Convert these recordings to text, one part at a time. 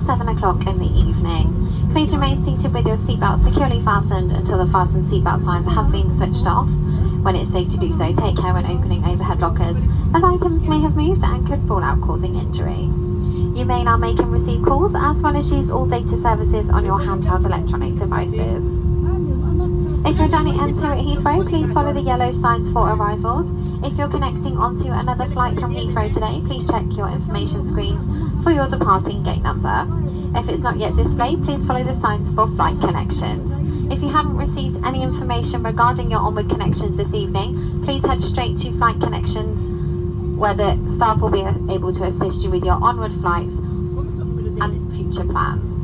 now 7 o'clock in the evening. Please remain seated with your seatbelt securely fastened until the fasten seatbelt signs have been switched off. When it's safe to do so, take care when opening overhead lockers, as items may have moved and could fall out, causing injury. You may now make and receive calls as well as use all data services on your handheld electronic devices. If your journey ends here at Heathrow, please follow the yellow signs for arrivals. If you're connecting onto another flight from Heathrow today, please check your information screens for your departing gate number. If it's not yet displayed, please follow the signs for flight connections. If you haven't received any information regarding your onward connections this evening, please head straight to Flight Connections, where the staff will be able to assist you with your onward flights and future plans.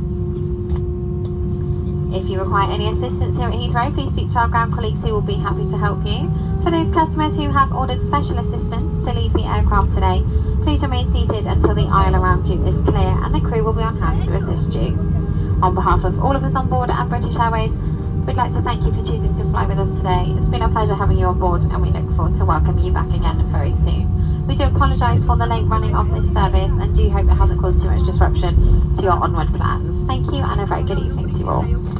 If you require any assistance here at Heathrow, please speak to our ground colleagues who will be happy to help you. For those customers who have ordered special assistance to leave the aircraft today, please remain seated until the aisle around you is clear and the crew will be on hand to assist you. On behalf of all of us on board at British Airways, we'd like to thank you for choosing to fly with us today. It's been a pleasure having you on board and we look forward to welcoming you back again very soon. We do apologise for the late running of this service and do hope it hasn't caused too much disruption to your onward plans. Thank you and a very good evening to you all.